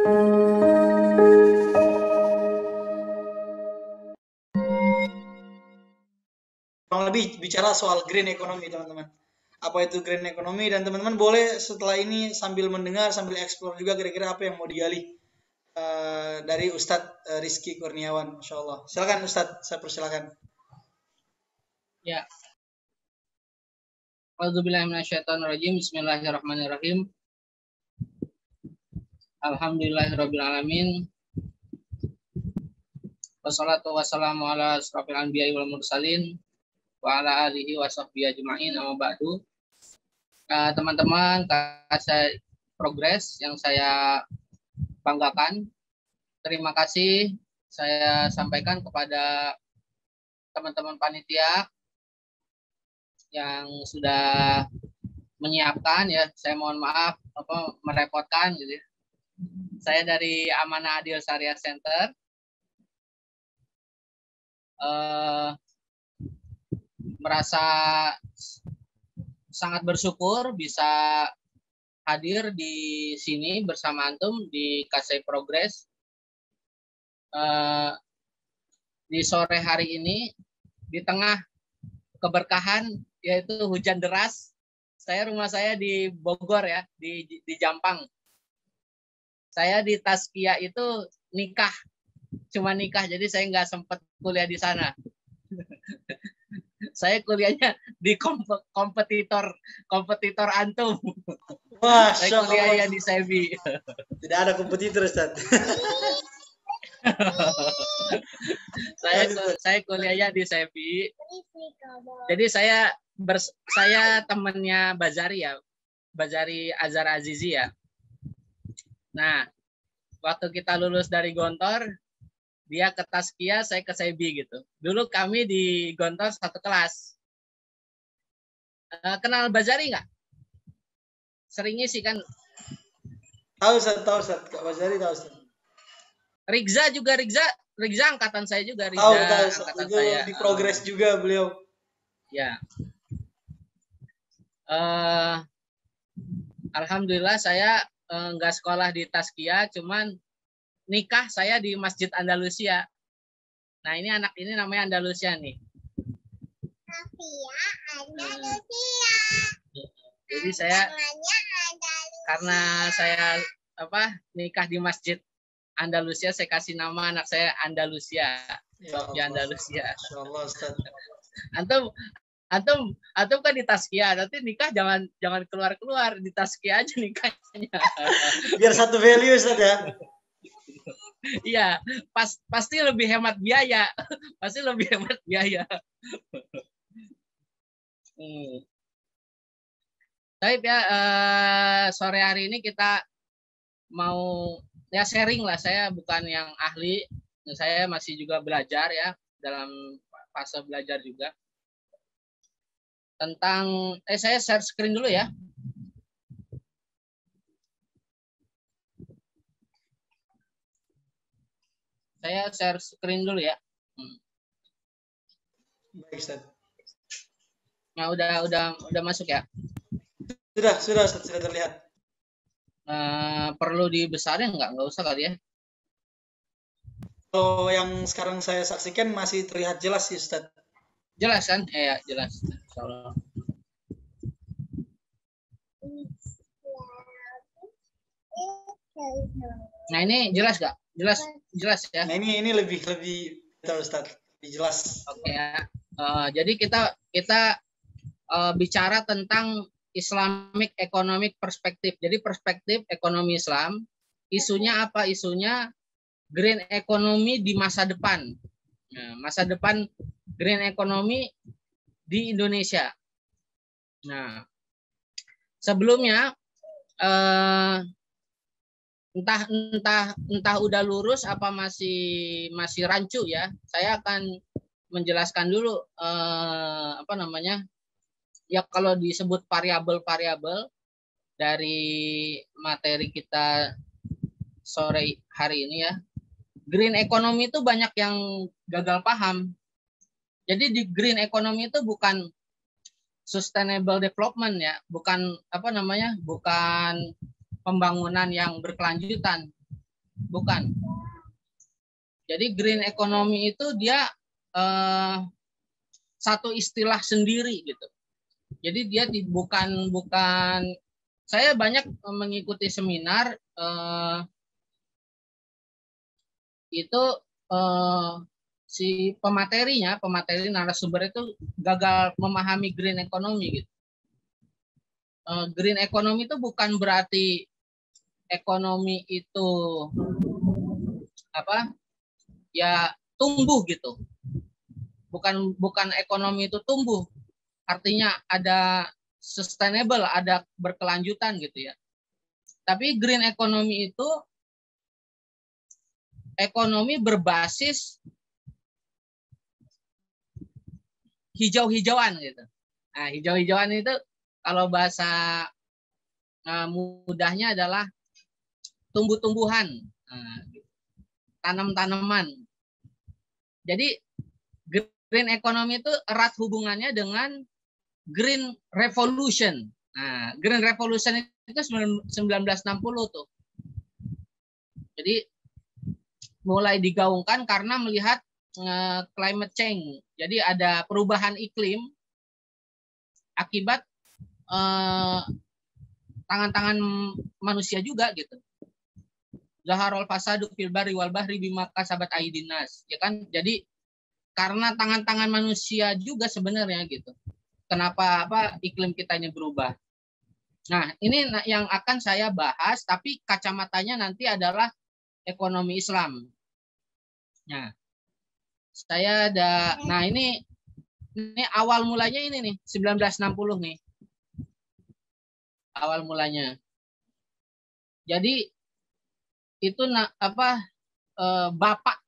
Kurang lebih bicara soal green economy, teman-teman. Apa itu green economy, dan teman-teman boleh setelah ini sambil mendengar, sambil explore juga kira-kira apa yang mau digali dari Ustadz Rizky Kurniawan, Insya Allah. Silakan Ustadz, saya persilakan. Ya. A'udzubillahiminasyaitonirrajim. Bismillahirrahmanirrahim. Alhamdulillahirrabbilalamin. Wassalatu wassalamu ala asrofil anbiya'i wal mursalin wa ala alihi wa sahbihi ajma'in, amma ba'du. Teman-teman, saya progres yang saya banggakan, terima kasih saya sampaikan kepada teman-teman panitia yang sudah menyiapkan ya. Saya mohon maaf merepotkan gitu. Saya dari Amanah Adil Syariah Center. Merasa sangat bersyukur bisa hadir di sini bersama antum di Kasai Progress di sore hari ini di tengah keberkahan yaitu hujan deras. Rumah saya di Bogor ya, di Jampang. Saya di Taskia itu nikah, cuma nikah, jadi saya nggak sempat kuliah di sana. Saya kuliahnya di kompetitor antum. Wah, saya kuliahnya di Sebi. Tidak ada kompetitor, Ustaz. saya kuliahnya di Sebi. Jadi saya temannya Bazari ya, Bazari Azhar Azizi ya. Nah, waktu kita lulus dari Gontor, dia ke Taskia, saya ke Sebi gitu. Dulu kami di Gontor satu kelas. Kenal Bazari nggak? Sering ngisi kan? Tahu Ustaz. Kak Bazari tahu Ustaz. Rigza angkatan saya juga. Tahu angkatan itu saya. Di progres juga beliau. Ya. Alhamdulillah saya nggak sekolah di Taskia, cuman nikah saya di Masjid Andalusia. Nah, ini anak ini namanya Andalusia nih. Andalusia. Jadi saya karena saya nikah di Masjid Andalusia, saya kasih nama anak saya Andalusia. Ya Andalusia. Insyaallah Ustaz. Antum kan di Taskia, nanti nikah jangan keluar di Taskia aja nikahnya. Biar satu value Ustaz ya. Iya, pasti lebih hemat biaya. Baik ya, sore hari ini kita mau ya sharing lah. Saya bukan yang ahli, saya masih juga belajar ya, dalam fase belajar juga. Tentang, saya share screen dulu ya. Saya share screen dulu ya. Baik, Ustaz. Nah, udah masuk ya? Sudah terlihat. Perlu dibesarin nggak? Nggak usah kali ya. Kalau yang sekarang saya saksikan masih terlihat jelas sih, Ustaz. Jelas kan? Ya, jelas. Insyaallah. Nah, ini jelas nggak? Jelas ya. Nah, ini lebih betul Ustaz, lebih jelas. Oke ya. Jadi kita bicara tentang Islamic Economic Perspective. Jadi perspektif ekonomi Islam. Isunya apa? Isunya green economy di masa depan. Nah, masa depan green economy di Indonesia. Nah, sebelumnya entah udah lurus apa masih rancu ya. Saya akan menjelaskan dulu ya, kalau disebut variabel-variabel dari materi kita sore hari ini ya. Green economy itu banyak yang gagal paham. Jadi di green economy itu bukan sustainable development ya, bukan bukan pembangunan yang berkelanjutan. bukan. Jadi green economy itu dia satu istilah sendiri gitu. Jadi dia bukan saya banyak mengikuti seminar itu si pemateri narasumber itu gagal memahami green economy gitu. Green economy itu bukan berarti ekonomi itu apa ya tumbuh gitu. Bukan ekonomi itu tumbuh, artinya ada sustainable, ada berkelanjutan gitu ya. Tapi green economy itu ekonomi berbasis hijau-hijauan gitu. Nah, hijau-hijauan itu kalau bahasa mudahnya adalah tumbuh-tumbuhan, tanam-tanaman. Jadi green economy itu erat hubungannya dengan green revolution. Nah, green revolution itu 1960 tuh. Jadi mulai digaungkan karena melihat climate change. Jadi ada perubahan iklim akibat tangan-tangan manusia juga gitu. Zaharul fasadu fil barri wal bahri bima kasabat aydinas. Ya kan? Jadi karena tangan-tangan manusia juga sebenarnya gitu. Kenapa iklim kita ini berubah? Nah, ini yang akan saya bahas, tapi kacamatanya nanti adalah ekonomi Islam. Nah, ini awal mulanya ini nih, 1960 nih. Awal mulanya. Jadi itu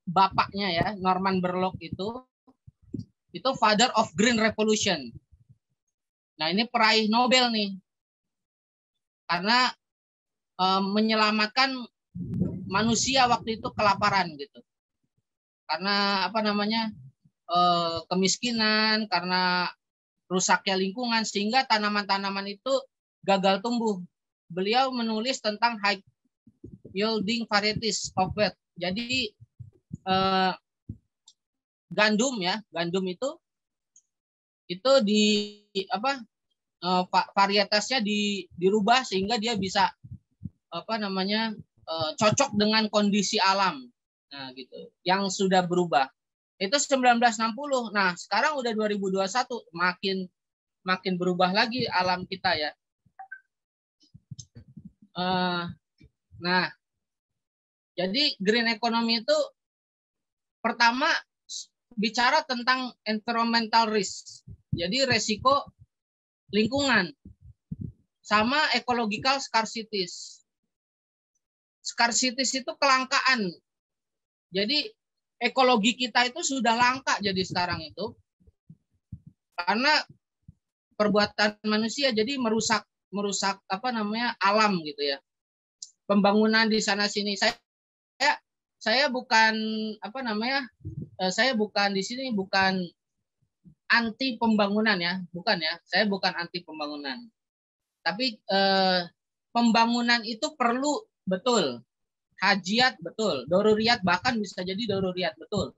bapaknya ya, Norman Borlaug itu father of Green Revolution. Nah, ini peraih Nobel nih. Karena menyelamatkan manusia waktu itu kelaparan gitu. Karena kemiskinan, karena rusaknya lingkungan sehingga tanaman-tanaman itu gagal tumbuh. Beliau menulis tentang high yielding varieties of wheat. Jadi gandum itu varietasnya dirubah sehingga dia bisa cocok dengan kondisi alam. Nah, gitu. Yang sudah berubah. Itu 1960. Nah, sekarang udah 2021, makin berubah lagi alam kita ya. Nah, jadi green economy itu pertama bicara tentang environmental risk. Jadi resiko lingkungan sama ecological scarcities. Scarcities itu kelangkaan. Jadi ekologi kita itu sudah langka jadi sekarang itu karena perbuatan manusia, jadi merusak alam gitu ya. Pembangunan di sana sini. Saya bukan saya bukan di sini bukan anti pembangunan ya, bukan ya. Saya bukan anti pembangunan. Tapi pembangunan itu perlu betul. Hajiat betul, doruriyat bahkan bisa jadi doruriyat betul.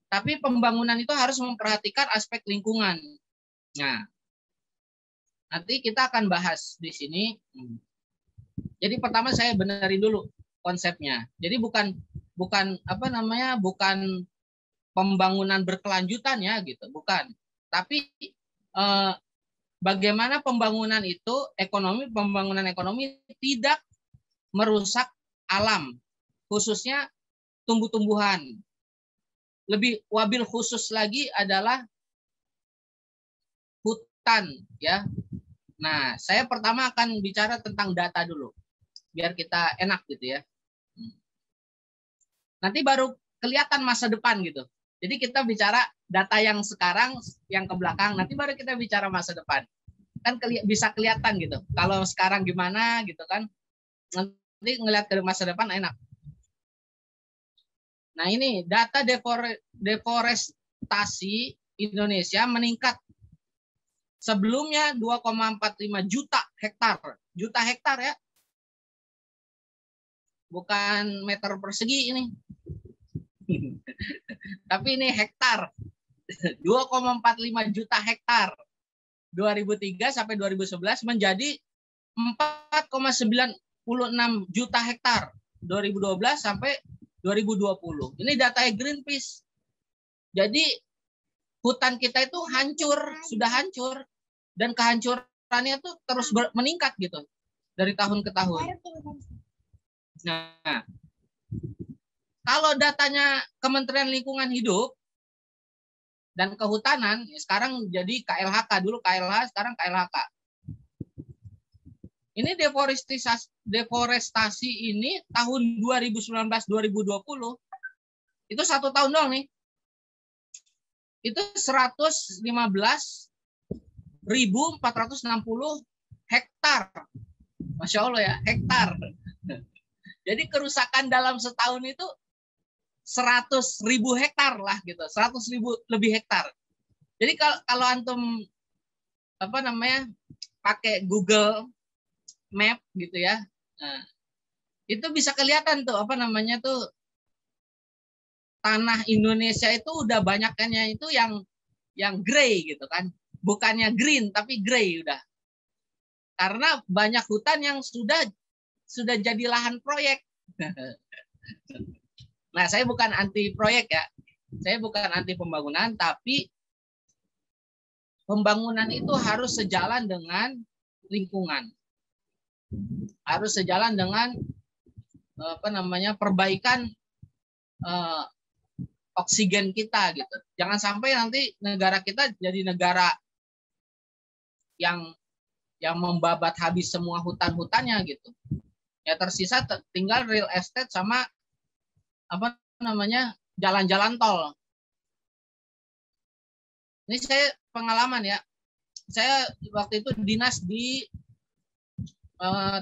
Tapi pembangunan itu harus memperhatikan aspek lingkungan. Nah, nanti kita akan bahas di sini. Jadi pertama saya benerin dulu konsepnya. Jadi bukan pembangunan berkelanjutan ya gitu, bukan. Tapi bagaimana pembangunan ekonomi tidak merusak alam, khususnya tumbuh-tumbuhan. Lebih wabil khusus lagi adalah hutan ya. Nah, saya pertama akan bicara tentang data dulu, biar kita enak gitu ya. Nanti baru kelihatan masa depan gitu. Jadi kita bicara data yang sekarang, yang ke belakang, nanti baru kita bicara masa depan. Kan bisa kelihatan gitu. Kalau sekarang gimana gitu kan, nanti ngelihat ke masa depan enak. Nah, ini data deforestasi Indonesia meningkat. Sebelumnya 2,45 juta hektar. Juta hektar ya. bukan meter persegi ini. Tapi ini hektar. 2,45 juta hektar. 2003 sampai 2011 menjadi 4,96 juta hektar. 2012 sampai 2020. Ini data Greenpeace. Jadi hutan kita itu hancur, sudah hancur, dan kehancurannya itu terus meningkat gitu dari tahun ke tahun. Nah, kalau datanya Kementerian Lingkungan Hidup dan Kehutanan, sekarang jadi KLHK, dulu KLH, sekarang KLHK. Ini deforestasi ini tahun 2019-2020 itu 1 tahun doang nih. Itu 115.460 hektar. Masya Allah ya, hektar. Jadi kerusakan dalam setahun itu 100.000 hektar lah gitu, 100.000 lebih hektar. Jadi kalau antum pakai Google Map gitu ya, nah, itu bisa kelihatan tuh tanah Indonesia itu udah banyakannya itu yang gray gitu kan, bukannya green tapi gray udah, karena banyak hutan yang sudah jadi lahan proyek. Nah, saya bukan anti proyek ya. Saya bukan anti pembangunan, tapi pembangunan itu harus sejalan dengan lingkungan. Harus sejalan dengan perbaikan oksigen kita gitu. Jangan sampai nanti negara kita jadi negara yang membabat habis semua hutan-hutannya gitu. Ya tersisa tinggal real estate sama jalan-jalan tol. Ini saya pengalaman ya. Saya waktu itu dinas di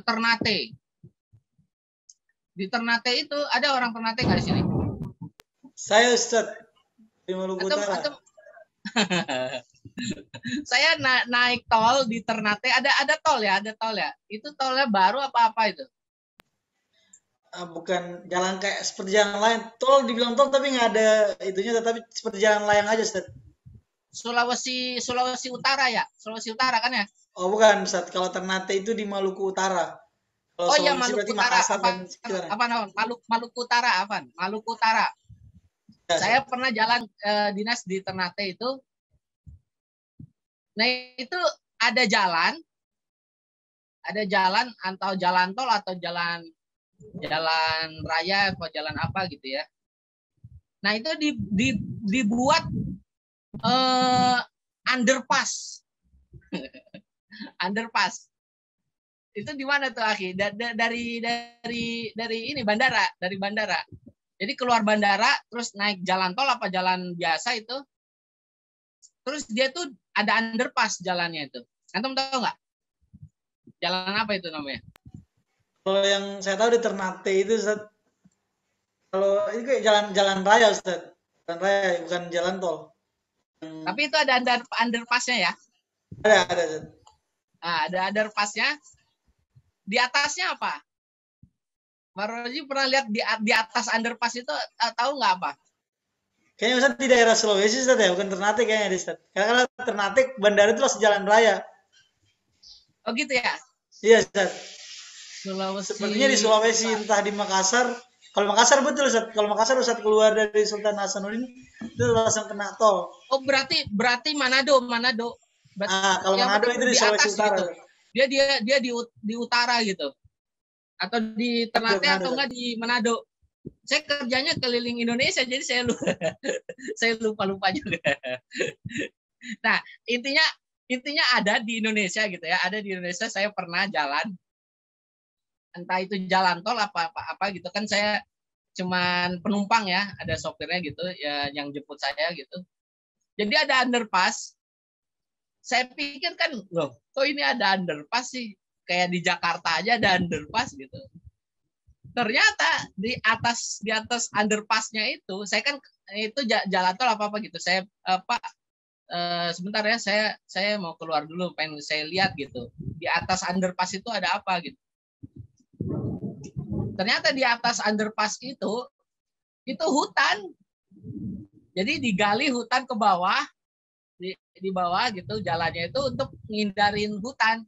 Ternate. Di Ternate itu ada orang Ternate nggak di sini? Saya Ustaz di Maluku Utara. Saya naik tol di Ternate, ada tol ya. Itu tolnya baru apa itu? Bukan jalan kayak seperti jalan lain. Tol dibilang tol tapi nggak ada itunya, tetapi seperti jalan layang aja, Ustaz. Sulawesi Utara ya? Sulawesi Utara kan ya? Oh bukan, Ustaz. Kalau Ternate itu di Maluku Utara. Kalau iya, Sulawesi Maluku berarti Utara. Maluku Utara apa? Maluku Utara. Ya, saya pernah jalan dinas di Ternate itu. Nah, itu ada jalan atau jalan tol atau jalan raya atau jalan apa gitu ya. Nah, itu dibuat underpass. Underpass. Itu di mana tuh, Akhi? Dari ini bandara, dari bandara. Jadi keluar bandara terus naik jalan tol apa jalan biasa itu. Terus dia tuh ada underpass jalannya itu. Antum tahu nggak? Jalan apa itu namanya? Kalau yang saya tahu di Ternate itu, Ustaz. Kalau itu kayak jalan raya, Ustaz. Jalan raya, bukan jalan tol. Tapi itu ada underpassnya ya? Ada, Ustaz. Nah, ada underpassnya. Di atasnya apa? Pak Roji pernah lihat di atas underpass itu tahu nggak apa? Kayaknya Ustaz di daerah Sulawesi, Ustaz ya, bukan Ternate kayaknya, Ustaz. Karena Ternate bandara itu langsung jalan raya. Oh gitu ya? Iya, Ustaz. Sulawesi. Sepertinya di Sulawesi, entah di Makassar. Kalau Makassar betul, Ustaz. Kalau Makassar Ustaz keluar dari Sultan Hasanuddin itu langsung kena tol. Oh, berarti Manado. Kalau Manado itu di Sulawesi Utara. Gitu. Dia di utara gitu. Atau di Ternate atau enggak di Manado. Saya kerjanya keliling Indonesia, jadi saya lupa juga. Nah, intinya ada di Indonesia gitu ya. Ada di Indonesia, saya pernah jalan. Entah itu jalan tol apa gitu kan, saya cuman penumpang ya, ada sopirnya gitu ya yang jemput saya gitu. Jadi ada underpass. Saya pikir kan, loh, kok ini ada underpass sih? Kayak di Jakarta aja ada underpass gitu. Ternyata di atas underpassnya itu, saya kan itu jalan tol apa gitu. Saya sebentar ya, saya mau keluar dulu, pengen saya lihat gitu. Di atas underpass itu ada apa gitu. Ternyata di atas underpass itu hutan. Jadi digali hutan ke bawah, di bawah gitu jalannya itu untuk ngindarin hutan.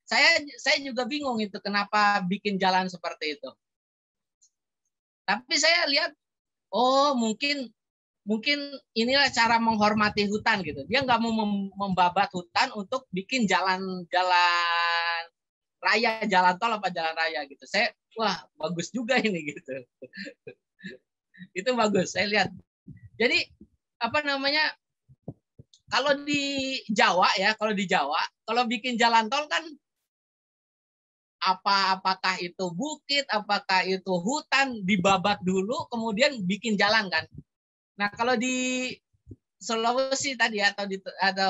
Saya juga bingung itu kenapa bikin jalan seperti itu. Tapi saya lihat, oh mungkin inilah cara menghormati hutan gitu. Dia nggak mau membabat hutan untuk bikin jalan raya, jalan tol apa jalan raya gitu. Saya, wah bagus juga ini gitu. Itu bagus, saya lihat. Jadi apa namanya? Kalau di Jawa ya, kalau bikin jalan tol kan apakah itu bukit, apakah itu hutan, dibabat dulu, kemudian bikin jalan kan. Nah kalau di Sulawesi tadi atau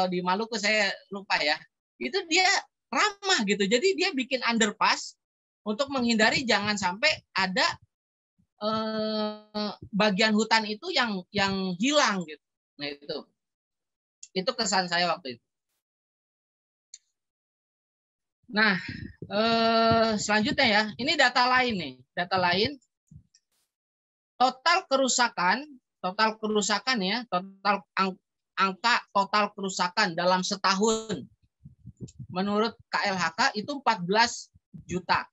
di Maluku saya lupa ya, itu dia ramah gitu. Jadi dia bikin underpass untuk menghindari jangan sampai ada bagian hutan itu yang hilang gitu. Nah itu kesan saya waktu itu. Nah selanjutnya ya, ini data lain nih, total kerusakan ya, angka total kerusakan dalam setahun menurut KLHK itu 14 juta.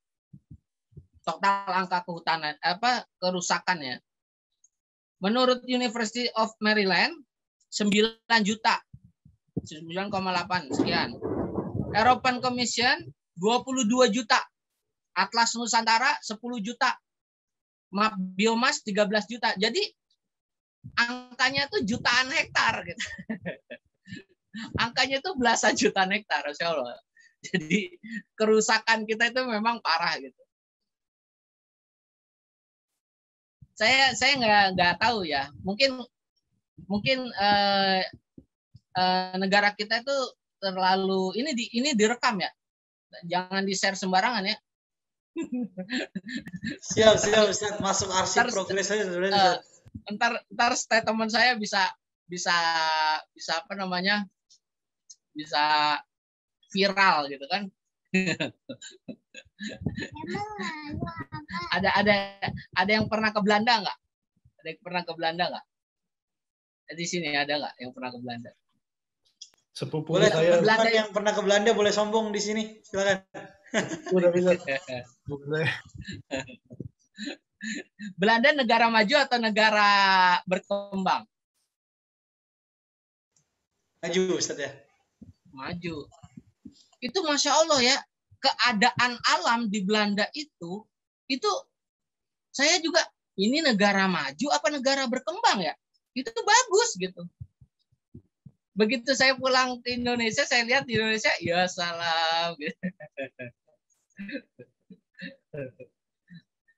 Total angka kehutanan kerusakan ya. Menurut University of Maryland 9 juta. 9,8 sekian. European Commission 22 juta. Atlas Nusantara 10 juta. Map biomas 13 juta. Jadi angkanya tuh jutaan hektar gitu. Angkanya tuh belasan jutaan hektar, Masya Allah. Jadi kerusakan kita itu memang parah gitu. Saya nggak tahu ya. Mungkin negara kita itu terlalu ini direkam ya. Jangan di-share sembarangan ya. Siap. Masuk arsip progres aja. Ntar statement saya bisa apa namanya? Bisa viral gitu kan. ada yang pernah ke Belanda nggak? Ada yang pernah ke Belanda nggak? Di sini ada nggak yang pernah ke Belanda? Sepupu boleh, saya Belanda yang pernah ke Belanda boleh sombong di sini, silakan. Udah bisa. Belanda negara maju atau negara berkembang? Maju, Ustaz ya. Maju. Itu Masya Allah ya, keadaan alam di Belanda itu saya juga, ini negara maju apa negara berkembang ya? Itu bagus gitu. Begitu saya pulang ke Indonesia, saya lihat di Indonesia, ya salam.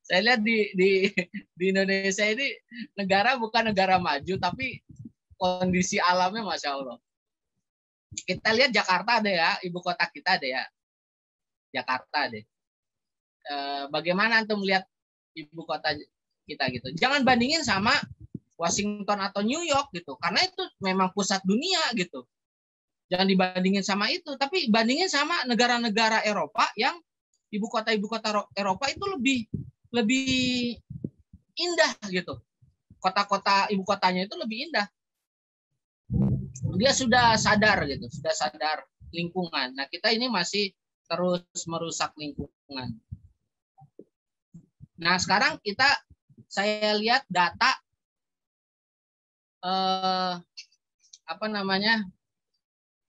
Saya lihat di Indonesia ini negara bukan negara maju, tapi kondisi alamnya Masya Allah. Kita lihat Jakarta ada ya, ibu kota kita ada ya. Jakarta deh. Bagaimana antum melihat ibu kota kita gitu? Jangan bandingin sama Washington atau New York gitu, karena itu memang pusat dunia gitu. Jangan dibandingin sama itu, tapi bandingin sama negara-negara Eropa yang ibu kota Eropa itu lebih indah gitu. Kota-kota ibu kotanya itu lebih indah. Dia sudah sadar gitu, sudah sadar lingkungan. Nah, kita ini masih terus merusak lingkungan. Nah, sekarang saya lihat data apa namanya?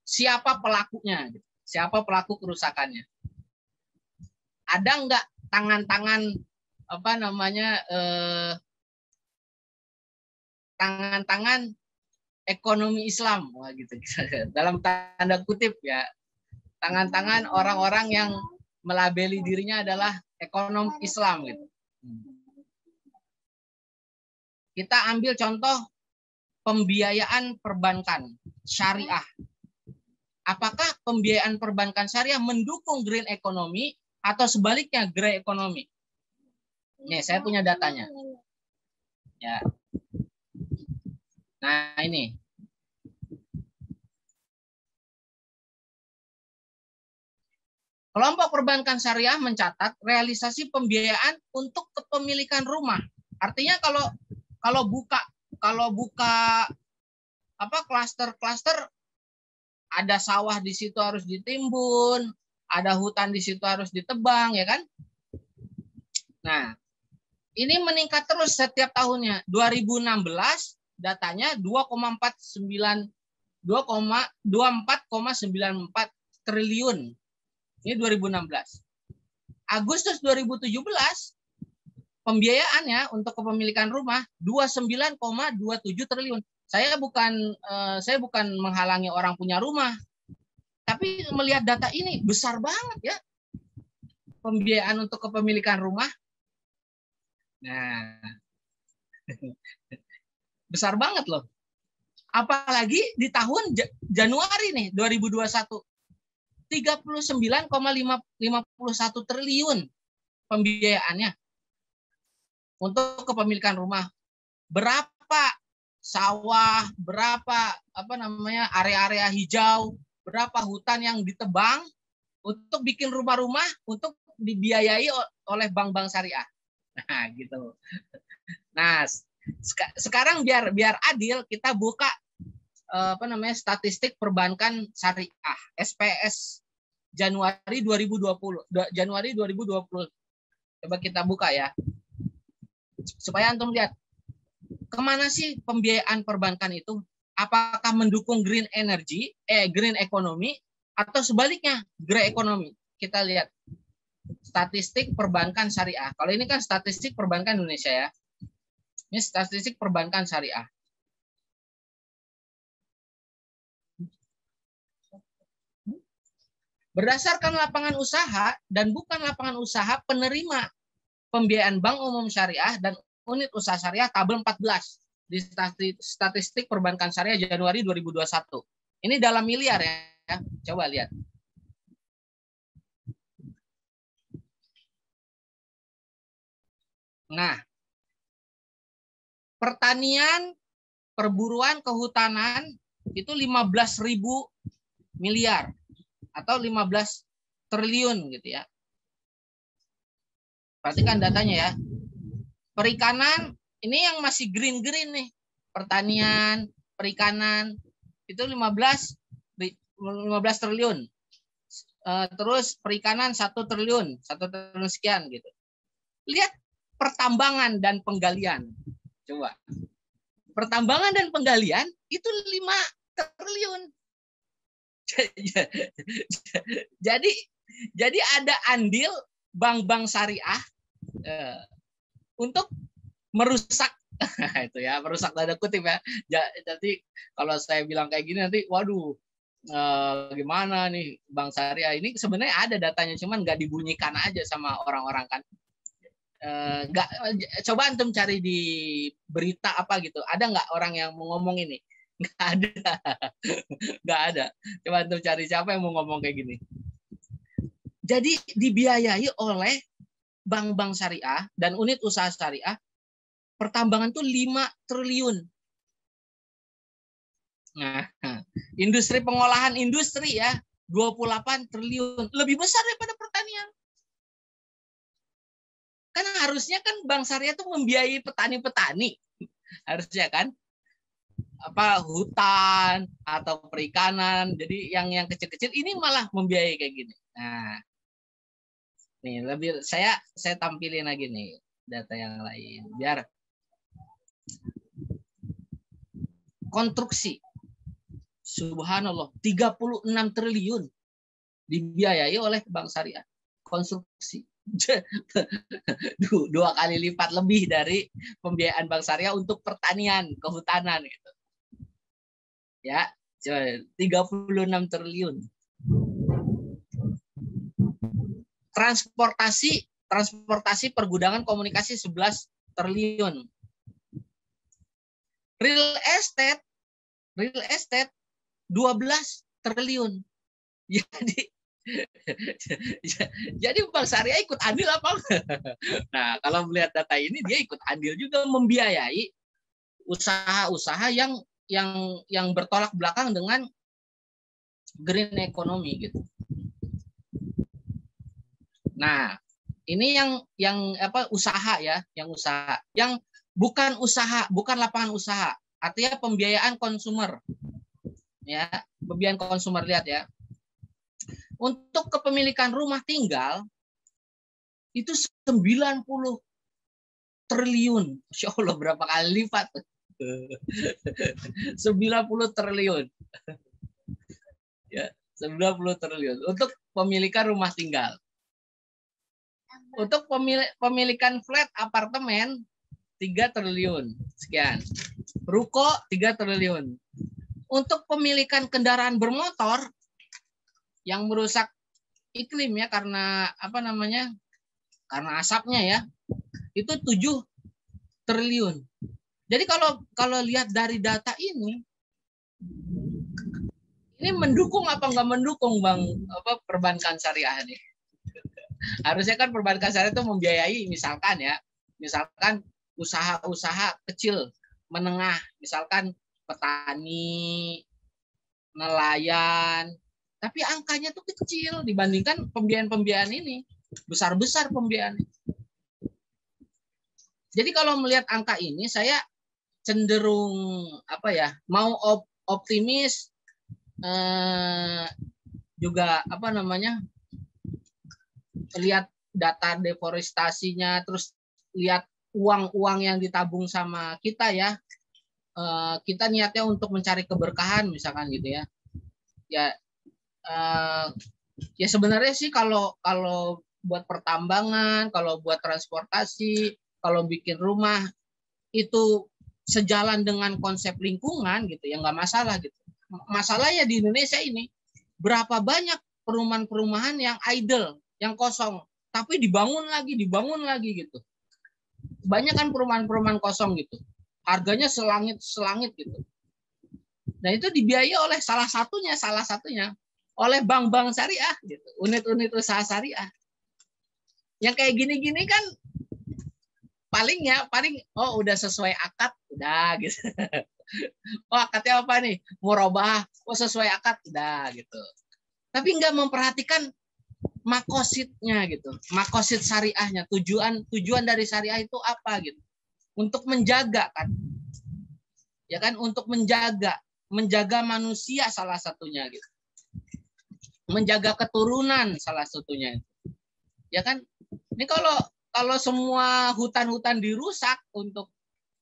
Siapa pelakunya? Siapa pelaku kerusakannya? Ada nggak tangan-tangan apa namanya? Tangan-tangan ekonomi Islam, wah gitu. Dalam tanda kutip ya. Tangan-tangan orang-orang yang melabeli dirinya adalah ekonom Islam gitu. Kita ambil contoh pembiayaan perbankan syariah. Apakah pembiayaan perbankan syariah mendukung green economy atau sebaliknya grey economy? Nih, saya punya datanya. Ya. Nah, ini. Kelompok perbankan syariah mencatat realisasi pembiayaan untuk kepemilikan rumah. Artinya kalau buka apa klaster-klaster, ada sawah di situ harus ditimbun, ada hutan di situ harus ditebang, ya kan? Nah, ini meningkat terus setiap tahunnya. 2016 datanya 24,94 triliun. Ini 2016. Agustus 2017 pembiayaannya untuk kepemilikan rumah 29,27 triliun. Saya bukan menghalangi orang punya rumah, tapi melihat data ini besar banget ya pembiayaan untuk kepemilikan rumah. Nah, besar banget loh. Apalagi di tahun Januari nih 2021. 39,51 triliun pembiayaannya untuk kepemilikan rumah. Berapa sawah, berapa area-area hijau, berapa hutan yang ditebang untuk bikin rumah-rumah untuk dibiayai oleh bank-bank syariah. Nah, gitu. Nah, sekarang biar adil kita buka statistik perbankan syariah SPS Januari 2020. Coba kita buka ya. Supaya antum lihat kemana sih pembiayaan perbankan itu? Apakah mendukung green energy, green economy, atau sebaliknya grey economy? Kita lihat statistik perbankan syariah. Kalau ini kan statistik perbankan Indonesia ya. Ini statistik perbankan syariah. Berdasarkan lapangan usaha dan bukan lapangan usaha penerima pembiayaan Bank Umum Syariah dan unit usaha syariah tabel 14 di statistik perbankan syariah Januari 2021. Ini dalam miliar ya. Coba lihat. Nah, pertanian, perburuan, kehutanan itu 15.000 miliar atau 15 triliun gitu ya. Perhatikan datanya ya. Perikanan ini yang masih green-green nih. Pertanian, perikanan itu 15 triliun. Terus perikanan 1 triliun sekian gitu. Lihat pertambangan dan penggalian. Coba. Pertambangan dan penggalian itu 5 triliun. Jadi ada andil bank-bank syariah untuk merusak itu ya, merusak tanda kutip ya. Jadi kalau saya bilang kayak gini nanti waduh gimana nih bank syariah ini, sebenarnya ada datanya cuman nggak dibunyikan aja sama orang-orang kan. Nggak, coba antum cari di berita apa gitu, ada nggak orang yang mau ngomong ini? Nggak ada. Nggak ada. Coba antum cari siapa yang mau ngomong kayak gini. Jadi dibiayai oleh bank-bank syariah dan unit usaha syariah, pertambangan tuh 5 triliun. Nah, industri pengolahan industri ya 28 triliun. Lebih besar daripada pertanian. Kan harusnya kan bank syariah tuh membiayai petani-petani. Harusnya kan hutan atau perikanan. Jadi yang kecil-kecil ini malah membiayai kayak gini. Nah, nih lebih saya tampilin lagi nih data yang lain biar konstruksi. Subhanallah, 36 triliun dibiayai oleh bank syariah. Konstruksi. 2 kali lipat lebih dari pembiayaan bank syariah untuk pertanian, kehutanan gitu. Ya, 36 triliun. Transportasi pergudangan komunikasi 11 triliun. Real estate 12 triliun. Jadi bank syariah ikut andil apa? Nah, kalau melihat data ini dia ikut andil juga membiayai usaha-usaha yang bertolak belakang dengan green economy gitu. Nah, ini yang apa usaha ya, yang usaha. Yang bukan usaha, bukan lapangan usaha. Artinya pembiayaan konsumer. Ya, pembiayaan konsumer, lihat ya. Untuk kepemilikan rumah tinggal itu 90 triliun. Masya Allah, berapa kali lipat? 90 triliun. Ya, 90 triliun untuk pemilikan rumah tinggal. Untuk pemilikan flat apartemen 3 triliun sekian. Ruko 3 triliun. Untuk pemilikan kendaraan bermotor yang merusak iklim ya karena apa namanya? Karena asapnya ya. Itu 7 triliun. Jadi kalau lihat dari data ini mendukung apa nggak mendukung Bang apa perbankan syariah ini? Harusnya kan perbankan syariah itu membiayai misalkan usaha-usaha kecil menengah, misalkan petani, nelayan, tapi angkanya tuh kecil dibandingkan pembiayaan ini, besar-besar pembiayaan. Jadi kalau melihat angka ini saya cenderung apa ya, mau optimis juga apa namanya, lihat data deforestasinya, terus lihat uang-uang yang ditabung sama kita ya, kita niatnya untuk mencari keberkahan misalkan gitu ya, ya sebenarnya sih kalau buat pertambangan, kalau buat transportasi, kalau bikin rumah itu sejalan dengan konsep lingkungan gitu ya nggak masalah gitu. Masalahnya di Indonesia ini berapa banyak perumahan-perumahan yang idle, yang kosong, tapi dibangun lagi gitu. Banyak kan perumahan-perumahan kosong gitu. Harganya selangit gitu. Nah, itu dibiayai oleh salah satunya oleh bank-bank syariah gitu, unit-unit usaha syariah. Yang kayak gini-gini kan paling oh udah sesuai akad udah gitu. Oh akadnya apa nih? Murabah. Oh sesuai akad udah gitu. Tapi nggak memperhatikan makosidnya gitu, makosid syariahnya, tujuan dari syariah itu apa gitu, untuk menjaga kan, ya kan, untuk menjaga manusia salah satunya gitu, menjaga keturunan salah satunya, ya kan. Ini kalau semua hutan-hutan dirusak untuk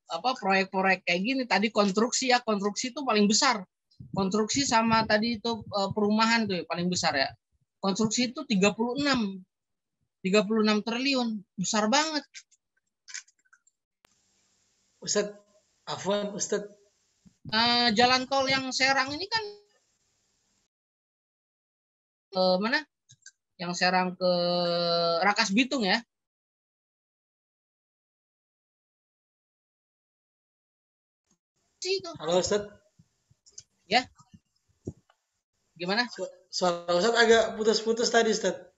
apa proyek-proyek kayak gini, tadi konstruksi itu paling besar, konstruksi sama tadi itu perumahan tuh paling besar ya. Konstruksi itu 36 triliun, besar banget. Ustadz, afwan Ustadz. Jalan tol yang Serang ini kan mana? Yang Serang ke Rangkas Bitung ya. Halo Ustadz. Ya. Gimana? Suara Ustadz agak putus-putus tadi Ustadz.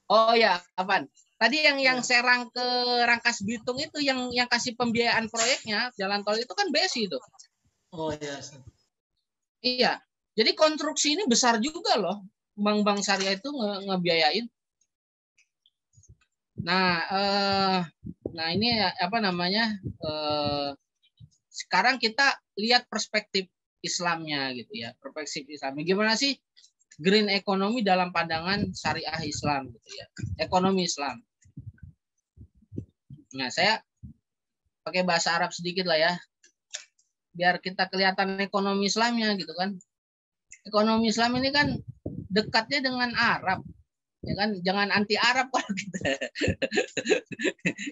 Oh ya, apaan? Tadi yang Serang ke Rangkas Bitung itu yang kasih pembiayaan proyeknya jalan tol itu kan BSI itu. Oh iya. Iya. Jadi konstruksi ini besar juga loh. Bank-bank syariah itu ngebiayain. Nah, ini apa namanya? Sekarang kita lihat perspektif Islamnya gitu ya. Perspektif Islamnya. Gimana sih green economy dalam pandangan syariah Islam gitu ya. Ekonomi Islam. Nah, saya pakai bahasa Arab sedikit lah ya. Biar kita kelihatan ekonomi Islamnya gitu kan. Ekonomi Islam ini kan dekatnya dengan Arab. Ya kan, jangan anti Arab kalau kita.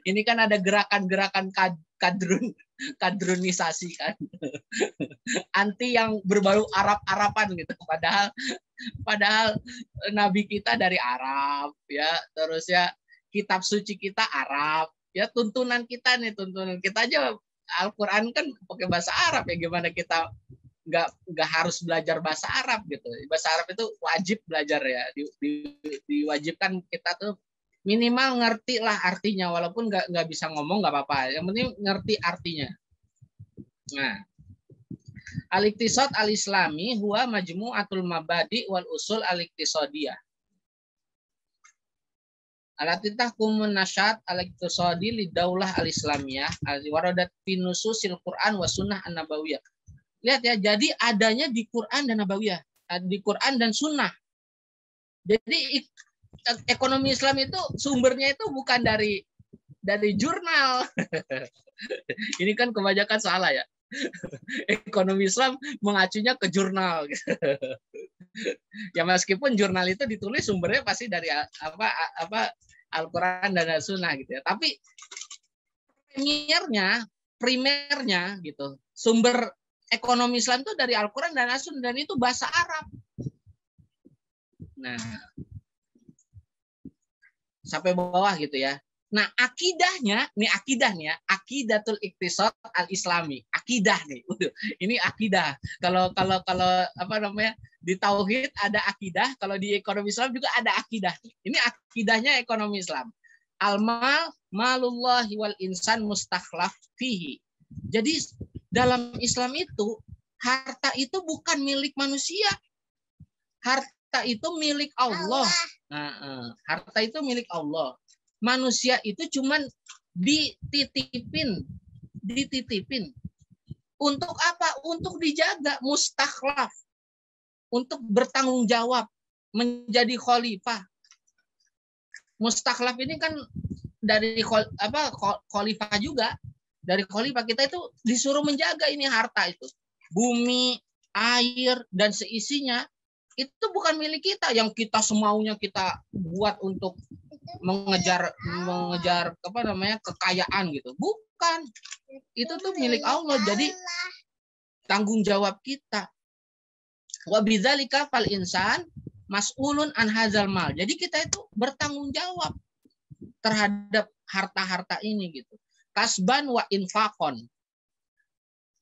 Ini kan ada gerakan-gerakan kadrunisasi kan. Anti yang berbau Arab-Araban gitu. Padahal nabi kita dari Arab ya, terus ya kitab suci kita Arab. Ya tuntunan kita aja Al-Qur'an kan pakai bahasa Arab ya, gimana kita nggak harus belajar bahasa Arab gitu. Bahasa Arab itu wajib belajar ya, diwajibkan kita tuh minimal ngerti lah artinya, walaupun nggak bisa ngomong nggak apa-apa, yang penting ngerti artinya. Nah, al-iqtisad al-islami huwa majmu'atul mabadi wal usul al-iqtisadiyah. Alati tahkumun nasyat al-iqtisadi lidaulah al-islamiyah al-waradat fi nususil Quran wa sunnah an-nabawiyah. Lihat ya, jadi adanya di Quran dan Nabawiyah, di Quran dan sunnah. Jadi ekonomi Islam itu sumbernya itu bukan dari jurnal. Ini kan kebanyakan salah ya. Ekonomi Islam mengacunya ke jurnal. Ya meskipun jurnal itu ditulis sumbernya pasti dari apa Al-Quran dan Sunnah gitu ya. Tapi primernya gitu, sumber ekonomi Islam itu dari Al-Quran dan As-Sunnah, dan itu bahasa Arab. Nah, sampai bawah gitu ya. Nah, akidahnya, akidatul iqtisad al-islami. Akidah nih. Ini akidah. Kalau apa namanya? Di tauhid ada akidah, kalau di ekonomi Islam juga ada akidah. Ini akidahnya ekonomi Islam. Al-mal malullahi wal insan mustakhlaf fihi. Jadi dalam Islam itu harta itu bukan milik manusia. Harta itu milik Allah. Harta itu milik Allah. Manusia itu cuman dititipin. Untuk apa? Untuk dijaga, mustakhlaf. Untuk bertanggung jawab, menjadi khalifah. Mustakhlaf ini kan dari khalifah juga. Dari khalifah kita itu disuruh menjaga ini harta itu. Bumi, air, dan seisinya itu bukan milik kita. Yang kita semaunya kita buat untuk mengejar apa namanya kekayaan gitu. Bukan. Itu tuh milik Allah. Jadi tanggung jawab kita. Wa bidzalika fal insan mas'ulun an hadzal mal. Jadi kita itu bertanggung jawab terhadap harta-harta ini gitu. Kasban wa infaqon.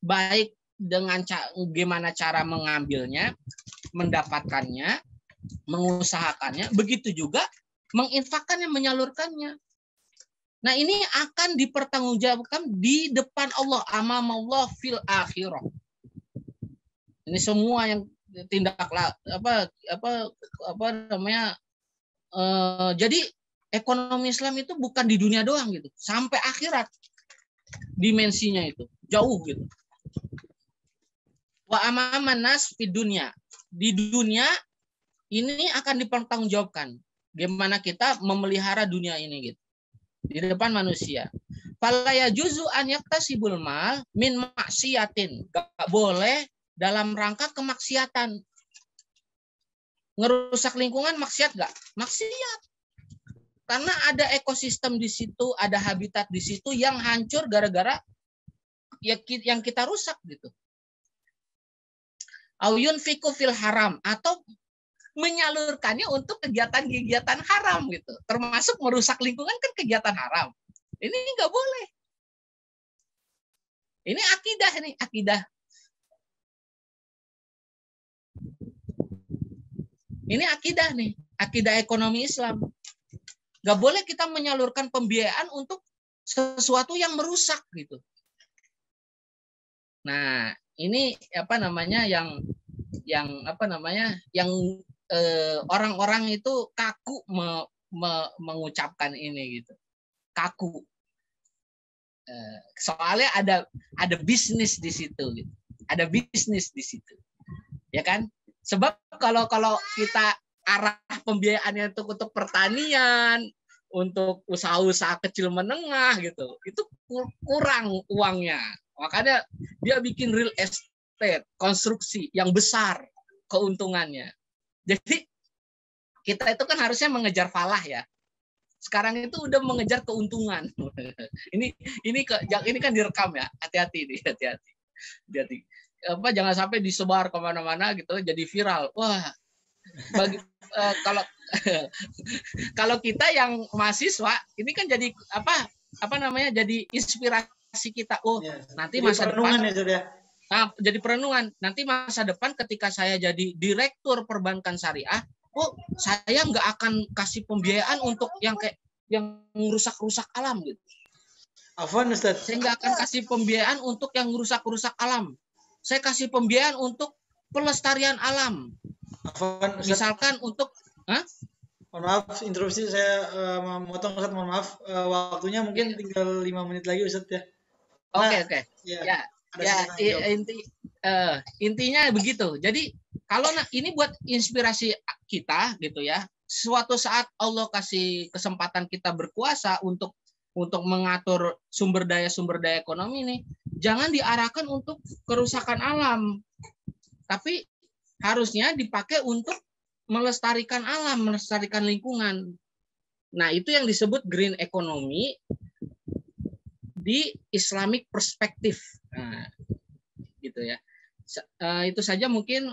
Baik dengan gimana cara mengambilnya, mendapatkannya, mengusahakannya, begitu juga menginfakkannya, menyalurkannya. Nah, ini akan dipertanggungjawabkan di depan Allah, amamallah fil akhirah. Ini semua yang tindak apa namanya jadi ekonomi Islam itu bukan di dunia doang gitu, sampai akhirat dimensinya itu jauh gitu. Wa amaman nas di dunia, ini akan dipertanggungjawabkan gimana kita memelihara dunia ini gitu di depan manusia. Fala yajuzu an yaktasibul mal min maksiatin. Gak boleh dalam rangka kemaksiatan. Ngerusak lingkungan maksiat gak? Maksiat. Karena ada ekosistem di situ, ada habitat di situ yang hancur gara-gara yang kita rusak gitu. Au yunfiqu fil haram, atau menyalurkannya untuk kegiatan-kegiatan haram gitu. Termasuk merusak lingkungan kan kegiatan haram. Ini nggak boleh. Ini akidah nih, akidah. Ini akidah nih, akidah ekonomi Islam. Nggak boleh kita menyalurkan pembiayaan untuk sesuatu yang merusak gitu. Nah, ini apa namanya yang orang-orang itu kaku mengucapkan ini gitu. Kaku. Soalnya ada bisnis di situ gitu. Ada bisnis di situ. Ya kan? Sebab kalau kita arah pembiayaannya untuk pertanian, untuk usaha-usaha kecil menengah gitu, itu kurang uangnya. Makanya dia bikin real estate, konstruksi yang besar keuntungannya. Jadi kita itu kan harusnya mengejar falah ya. Sekarang itu udah mengejar keuntungan. Ini kan direkam ya. Hati-hati nih, hati-hati. Jangan sampai disebar kemana-mana gitu, jadi viral. Wah, kalau kita yang mahasiswa ini kan jadi jadi inspirasi kita. Oh, ya, nanti masa depan ya, jadi perenungan. Nanti masa depan ketika saya jadi direktur perbankan syariah, saya nggak akan kasih pembiayaan untuk yang rusak-rusak alam gitu. Afwan, Ustaz. Saya nggak akan kasih pembiayaan untuk yang rusak-rusak alam. Saya kasih pembiayaan untuk pelestarian alam. Afwan, misalkan untuk Mohon maaf, interupsi saya memotong Ustaz, mohon maaf. Waktunya mungkin tinggal 5 menit lagi Ustaz ya. Oke, Nah, oke. ya, Ya, ada ya sesi tanya jawab. intinya begitu. Jadi kalau ini buat inspirasi kita gitu ya. Suatu saat Allah kasih kesempatan kita berkuasa untuk mengatur sumber daya ekonomi ini, jangan diarahkan untuk kerusakan alam, tapi harusnya dipakai untuk melestarikan alam, melestarikan lingkungan. Nah, itu yang disebut green economy di Islamic perspektif. Nah, gitu ya. Itu saja mungkin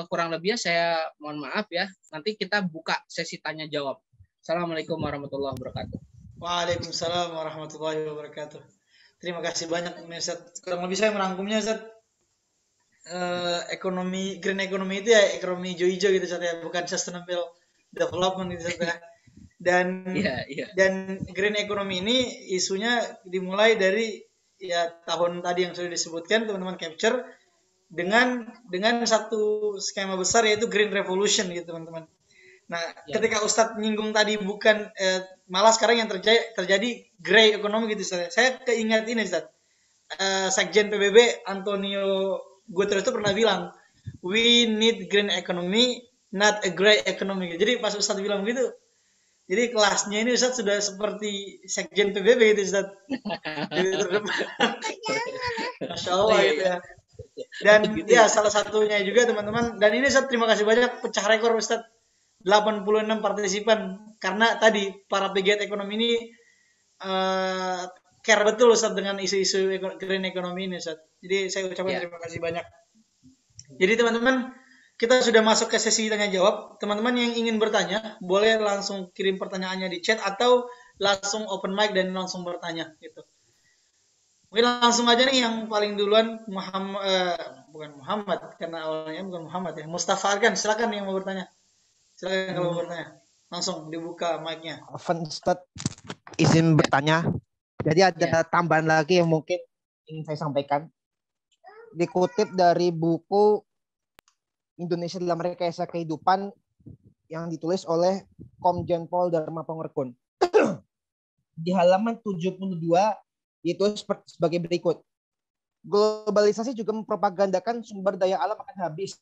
kurang lebihnya saya mohon maaf ya. Nanti kita buka sesi tanya jawab. Assalamualaikum warahmatullahi wabarakatuh. Waalaikumsalam warahmatullahi wabarakatuh. Terima kasih banyak Ustaz. Kurang lebih saya merangkumnya Ustaz. Ekonomi green economy itu ya ekonomi hijau-hijau gitu Ustaz ya, bukan sustainable development gitu Ustaz ya. Dan dan green economy ini isunya dimulai dari ya tahun tadi yang sudah disebutkan teman-teman capture dengan satu skema besar yaitu green revolution gitu teman-teman. Nah, ketika Ustadz nyinggung tadi bukan malah sekarang yang terjadi grey economy gitu Ustadz. Saya keingat ini Ustadz. Sekjen PBB Antonio Guterres itu pernah bilang, we need green economy, not a grey economy. Jadi pas Ustadz bilang gitu, jadi kelasnya ini Ustadz sudah seperti Sekjen PBB gitu Ustadz. Jadi Masya Allah gitu ya. Dan ya salah satunya juga teman-teman, dan ini Ustadz terima kasih banyak pecah rekor Ustadz. 86 partisipan karena tadi para pegiat ekonomi ini care betul Ustaz dengan isu-isu green economy ini Ustaz. Jadi saya ucapkan terima kasih banyak. Jadi teman-teman, kita sudah masuk ke sesi tanya jawab. Teman-teman yang ingin bertanya boleh langsung kirim pertanyaannya di chat atau langsung open mic dan langsung bertanya gitu. Mungkin langsung aja nih yang paling duluan bukan Muhammad karena awalnya bukan Muhammad ya. Mustafa Arkan, silakan yang mau bertanya. Silakan kalau mau bertanya. Langsung dibuka mic-nya. Ustaz, izin bertanya. Jadi ada tambahan lagi yang mungkin ingin saya sampaikan. Dikutip dari buku Indonesia dalam Rekayasa Kehidupan yang ditulis oleh Komjen Pol Dharma Pangerkun. Di halaman 72 itu sebagai berikut. Globalisasi juga mempropagandakan sumber daya alam akan habis.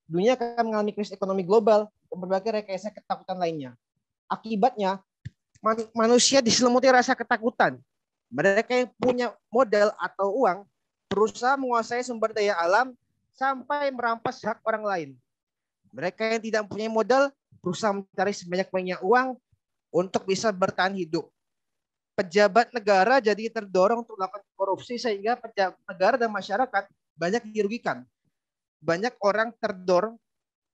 Dunia akan mengalami krisis ekonomi global dan berbagai rekayasa ketakutan lainnya. Akibatnya, manusia diselimuti rasa ketakutan. Mereka yang punya modal atau uang berusaha menguasai sumber daya alam sampai merampas hak orang lain. Mereka yang tidak punya modal berusaha mencari sebanyak-banyaknya uang untuk bisa bertahan hidup. Pejabat negara jadi terdorong untuk melakukan korupsi sehingga pejabat negara dan masyarakat banyak dirugikan. Banyak orang terdorong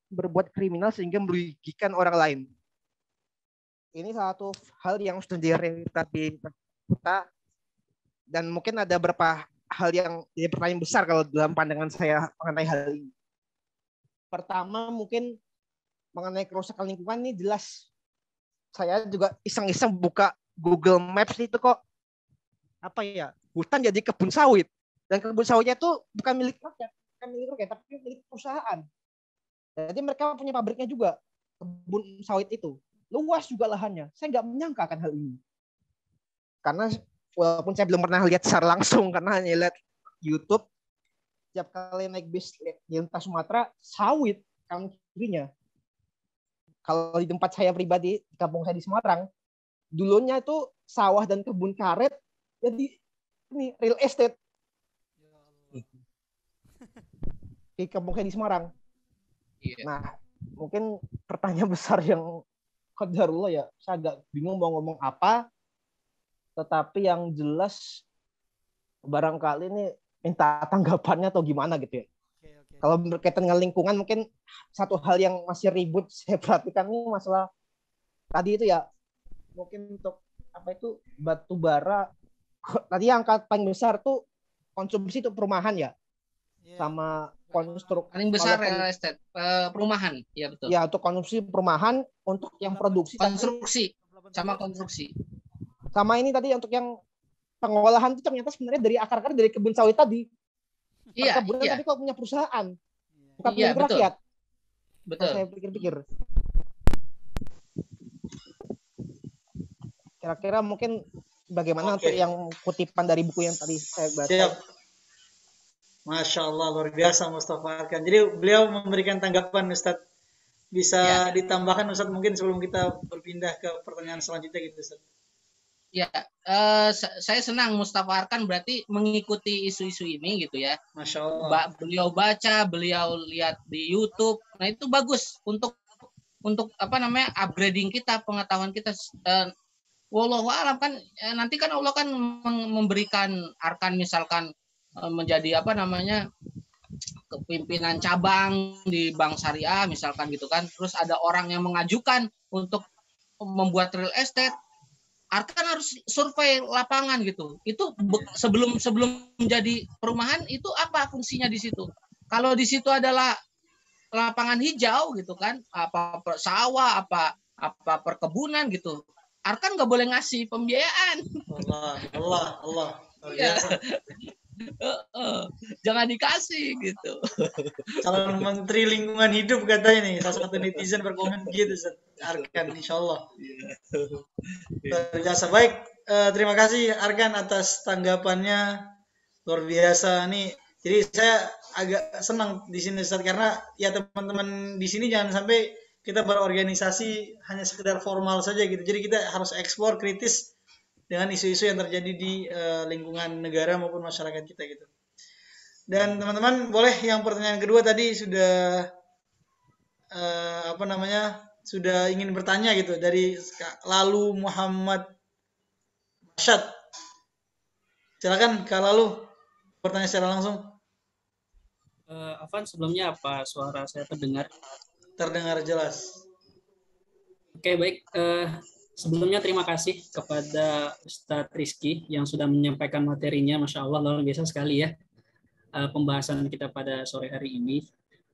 berbuat kriminal sehingga merugikan orang lain. Ini satu hal yang sudah direalitasi kita dan mungkin ada beberapa hal yang jadi pertanyaan besar kalau dalam pandangan saya mengenai hal ini. Pertama mungkin mengenai kerusakan lingkungan ini jelas. Saya juga iseng-iseng buka Google Maps itu kok hutan jadi kebun sawit dan kebun sawitnya itu bukan milik rakyat tapi milik perusahaan. Jadi mereka punya pabriknya juga, kebun sawit itu. Luas juga lahannya. Saya nggak menyangka akan hal ini. Karena walaupun saya belum pernah lihat secara langsung, karena hanya lihat YouTube, setiap kali naik bis di lintas Sumatera, sawit kanan kirinya. Kalau di tempat saya pribadi, di kampung saya di Semarang, dulunya itu sawah dan kebun karet, jadi ini real estate. Di kampung saya di Semarang. Nah, mungkin pertanyaan besar yang qadarullah ya, saya agak bingung mau ngomong apa, tetapi yang jelas barangkali ini minta tanggapannya atau gimana gitu ya. Kalau berkaitan dengan lingkungan mungkin satu hal yang masih ribut saya perhatikan ini masalah tadi itu ya, mungkin untuk batu bara. Tadi yang angka paling besar tuh konsumsi untuk perumahan ya, sama konstruk paling besar estate perumahan ya betul ya, untuk konsumsi perumahan, untuk yang produksi konstruksi sama ini tadi untuk yang pengolahan itu ternyata sebenarnya dari akar-akar dari kebun sawit tadi. Perkebunan tapi kok punya perusahaan bukan milik rakyat. Betul. Saya pikir-pikir Kira-kira mungkin bagaimana untuk yang kutipan dari buku yang tadi saya baca? Siap. Masya Allah, luar biasa Mustafa Arkan. Jadi beliau memberikan tanggapan Ustadz. Bisa ditambahkan Ustadz mungkin sebelum kita berpindah ke pertanyaan selanjutnya gitu Ustadz. Ya, saya senang Mustafa Arkan berarti mengikuti isu-isu ini gitu ya. Masya Allah. Beliau baca, beliau lihat di YouTube. Nah itu bagus untuk upgrading kita, pengetahuan kita. Wallahu alam kan nanti kan Allah kan memberikan Arkan misalkan menjadi kepimpinan cabang di bank syariah misalkan gitu kan. Terus ada orang yang mengajukan untuk membuat real estate. Arkan harus survei lapangan gitu. Itu sebelum menjadi perumahan itu apa fungsinya di situ? Kalau di situ adalah lapangan hijau gitu kan, apa sawah, apa perkebunan gitu. Arkan nggak boleh ngasih pembiayaan. Allah. Ya. Jangan dikasih gitu. Calon Menteri Lingkungan Hidup katanya nih, salah satu netizen berkomen gitu, Arkan, insya Allah. Luar biasa. Baik, terima kasih Arkan atas tanggapannya, luar biasa nih. Jadi saya agak senang di sini Ustaz karena ya teman-teman di sini jangan sampai kita berorganisasi hanya sekedar formal saja gitu. Jadi kita harus eksplor kritis dengan isu-isu yang terjadi di lingkungan negara maupun masyarakat kita gitu. Dan teman-teman boleh yang pertanyaan kedua tadi sudah sudah ingin bertanya gitu dari Lalu Muhammad Masyad. Silakan Kak Lalu bertanya secara langsung. Afan, sebelumnya apa suara saya terdengar? Terdengar jelas. Oke, baik. Sebelumnya terima kasih kepada Ustadz Rizky yang sudah menyampaikan materinya. Masya Allah, luar biasa sekali ya pembahasan kita pada sore hari ini.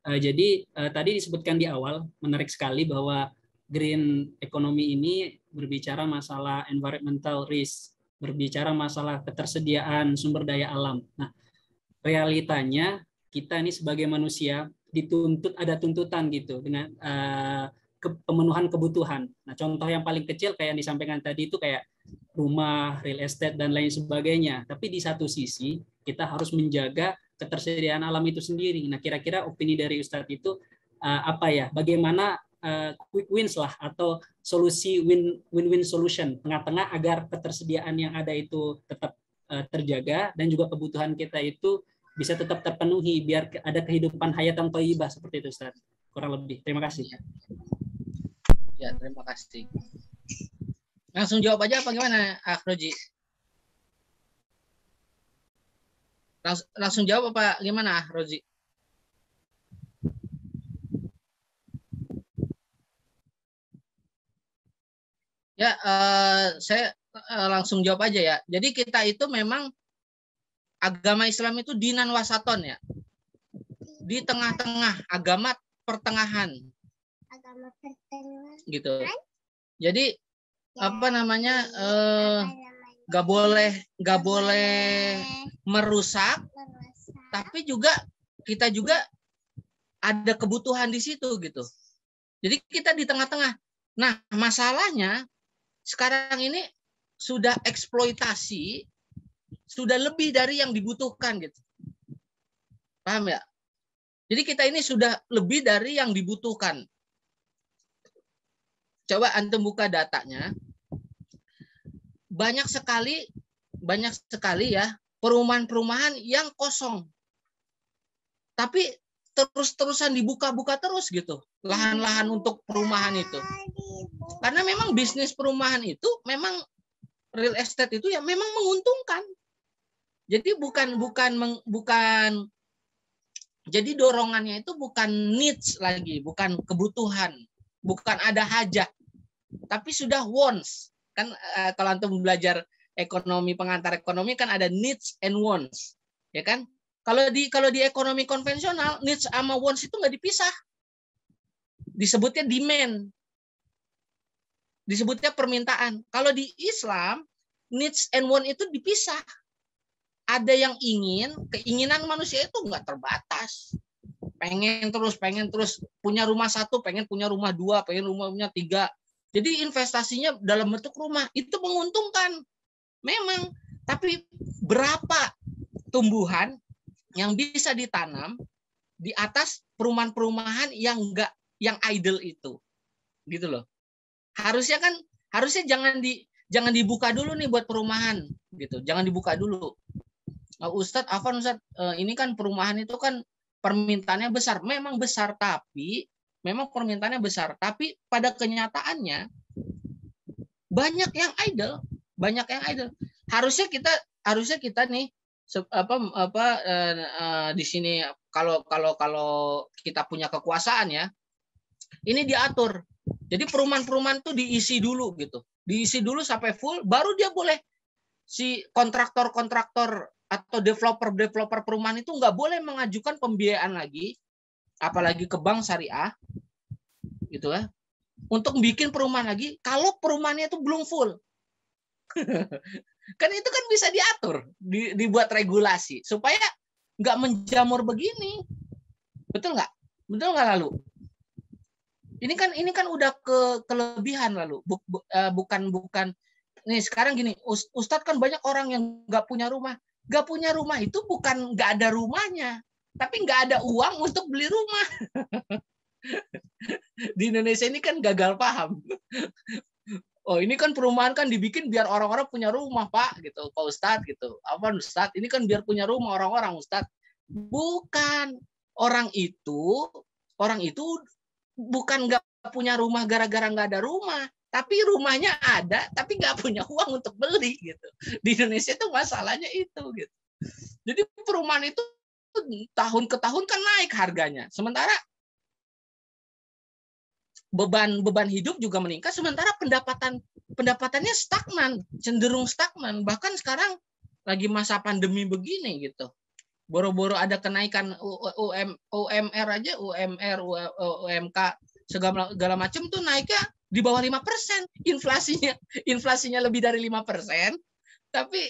Jadi tadi disebutkan di awal, menarik sekali bahwa green economy ini berbicara masalah environmental risk, berbicara masalah ketersediaan sumber daya alam. Nah, realitanya kita ini sebagai manusia dituntut, ada tuntutan gitu dengan pemenuhan kebutuhan. Nah, contoh yang paling kecil kayak yang disampaikan tadi itu kayak rumah, real estate, dan lain sebagainya. Tapi di satu sisi, kita harus menjaga ketersediaan alam itu sendiri. Nah, kira-kira opini dari Ustadz itu apa ya? Bagaimana quick wins lah atau solusi win-win solution tengah-tengah agar ketersediaan yang ada itu tetap terjaga dan juga kebutuhan kita itu bisa tetap terpenuhi biar ada kehidupan hayatan thayyibah seperti itu Ustadz. Kurang lebih. Terima kasih. Ya, terima kasih. Langsung jawab aja apa gimana, Akroji? Langsung jawab apa gimana, Rozi? Ya, saya langsung jawab aja ya. Jadi kita itu memang agama Islam itu dinan wasaton ya. Di tengah-tengah, agama pertengahan. Agama pertengahan. Gitu. Jadi nggak boleh merusak, tapi kita juga ada kebutuhan di situ gitu. Jadi kita di tengah-tengah. Nah, masalahnya sekarang ini sudah eksploitasi, sudah lebih dari yang dibutuhkan gitu. Paham ya? Jadi kita ini sudah lebih dari yang dibutuhkan. Coba antum buka datanya. Banyak sekali ya perumahan-perumahan yang kosong. Tapi terus-terusan dibuka-buka terus gitu. Lahan-lahan untuk perumahan itu. Karena memang bisnis perumahan itu memang real estate itu ya memang menguntungkan. Jadi jadi dorongannya itu bukan needs lagi, bukan kebutuhan, bukan ada hajat, tapi sudah wants. Kan kalau antum belajar ekonomi, pengantar ekonomi kan ada needs and wants, ya kan? Kalau di ekonomi konvensional needs sama wants itu nggak dipisah, disebutnya demand, disebutnya permintaan. Kalau di Islam needs and want itu dipisah. Ada yang keinginan manusia itu nggak terbatas. Pengen terus punya rumah satu, pengen punya rumah dua, pengen rumahnya tiga. Jadi investasinya dalam bentuk rumah itu menguntungkan memang, tapi berapa tumbuhan yang bisa ditanam di atas perumahan-perumahan yang idle itu, gitu loh. Harusnya jangan dibuka dulu nih buat perumahan, gitu. Jangan dibuka dulu. Ustadz Afan, ini kan perumahan itu kan permintaannya besar, memang besar, tapi memang permintaannya besar, tapi pada kenyataannya banyak yang idle. Harusnya kita nih di sini kalau kita punya kekuasaan ya, ini diatur. Jadi perumahan-perumahan tuh diisi dulu gitu. Diisi dulu sampai full, baru dia boleh, si kontraktor atau developer perumahan itu nggak boleh mengajukan pembiayaan lagi, apalagi ke bank syariah, gitu ya, untuk bikin perumahan lagi kalau perumahannya itu belum full. Kan itu kan bisa diatur, dibuat regulasi supaya nggak menjamur begini, betul nggak lalu? Ini kan udah kelebihan lalu, bukan nih sekarang gini, Ustadz kan banyak orang yang nggak punya rumah. Nggak punya rumah itu bukan nggak ada rumahnya, tapi nggak ada uang untuk beli rumah. Di Indonesia ini kan gagal paham. Oh, ini kan perumahan kan dibikin biar orang-orang punya rumah, Pak, gitu. Pak Ustadz gitu. Apa Ustadz? Ini kan biar punya rumah orang-orang, Ustadz. Bukan. Orang itu bukan nggak punya rumah gara-gara nggak ada rumah, tapi rumahnya ada, tapi nggak punya uang untuk beli gitu. Di Indonesia itu masalahnya itu gitu. Jadi perumahan itu tahun ke tahun kan naik harganya, sementara beban hidup juga meningkat, sementara pendapatannya stagnan, cenderung stagnan. Bahkan sekarang lagi masa pandemi begini gitu, boro-boro ada kenaikan UMR aja, UMR, UMK segala macam tuh naiknya di bawah 5%. Inflasinya lebih dari 5%, tapi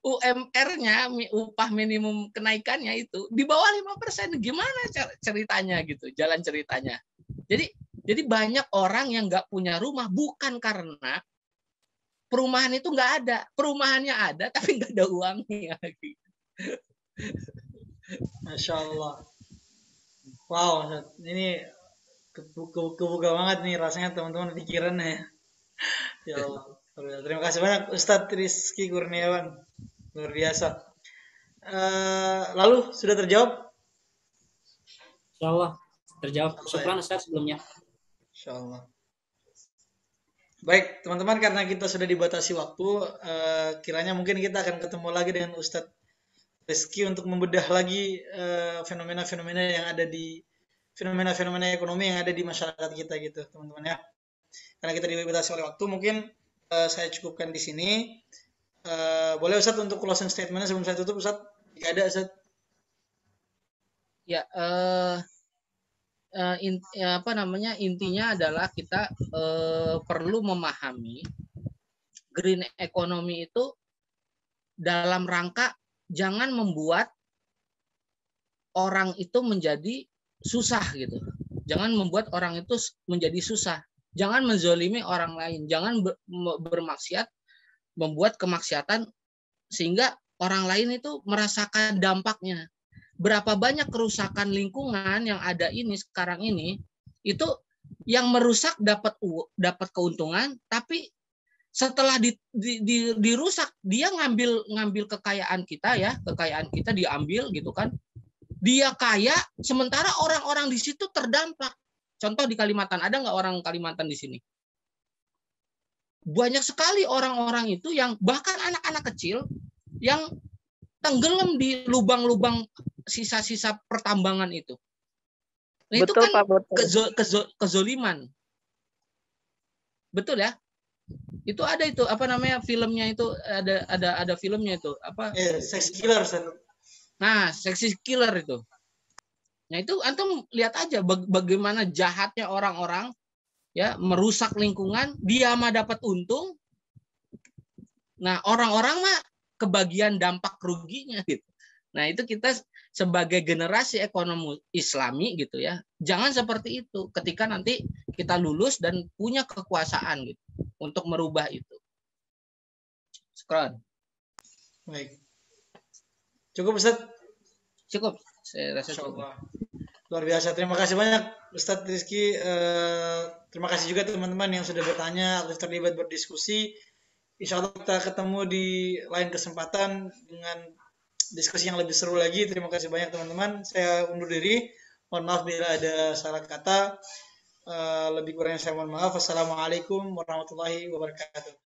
UMR-nya, upah minimum kenaikannya itu di bawah 5%. Gimana ceritanya gitu, jalan ceritanya. Jadi banyak orang yang nggak punya rumah bukan karena perumahan itu nggak ada. Perumahannya ada tapi nggak ada uangnya. Masya Allah. Wow, ini kebuka banget nih rasanya teman-teman pikirannya. Ya Allah. Terima kasih banyak Ustadz Rizky Kurniawan. Luar biasa. Lalu sudah terjawab? Insya Allah terjawab. Syukran Ustadz sebelumnya. Insya Allah. Baik teman-teman, karena kita sudah dibatasi waktu, kiranya mungkin kita akan ketemu lagi dengan Ustadz Rizky untuk membedah lagi fenomena-fenomena yang ada di fenomena ekonomi yang ada di masyarakat kita gitu teman-teman ya. Karena kita dibatasi oleh waktu, mungkin saya cukupkan di sini. Boleh Ustadz untuk closing statement sebelum saya tutup, Ustadz? Jika ada, Ustadz. Ya, intinya adalah kita perlu memahami green economy itu dalam rangka jangan membuat orang itu menjadi susah gitu. Jangan membuat orang itu menjadi susah. Jangan menzolimi orang lain. Jangan bermaksiat, membuat kemaksiatan sehingga orang lain itu merasakan dampaknya. Berapa banyak kerusakan lingkungan yang ada ini sekarang ini, itu yang merusak dapat keuntungan, tapi setelah dirusak dia ngambil kekayaan kita diambil gitu kan. Dia kaya, sementara orang-orang di situ terdampak. Contoh di Kalimantan, ada nggak orang Kalimantan di sini? Banyak sekali orang-orang itu yang bahkan anak-anak kecil yang tenggelam di lubang-lubang sisa-sisa pertambangan itu. Nah, betul, itu kan Pak, kezoliman. Betul ya? Itu ada itu filmnya itu ada filmnya itu apa? Sex killer. Nah, seksi killer itu. Nah, itu antum lihat aja bagaimana jahatnya orang-orang ya, merusak lingkungan, dia mah dapat untung. Nah, orang-orang mah kebagian dampak ruginya gitu. Nah, itu kita sebagai generasi ekonomi Islami gitu ya, jangan seperti itu ketika nanti kita lulus dan punya kekuasaan gitu untuk merubah itu. Skron. Baik. Cukup Ustaz? Cukup. Saya rasa cukup. Luar biasa. Terima kasih banyak Ustadz Rizky. Terima kasih juga teman-teman yang sudah bertanya atau terlibat berdiskusi. Insya Allah kita ketemu di lain kesempatan dengan diskusi yang lebih seru lagi. Terima kasih banyak teman-teman. Saya undur diri. Mohon maaf bila ada salah kata. Lebih kurangnya saya mohon maaf. Wassalamualaikum warahmatullahi wabarakatuh.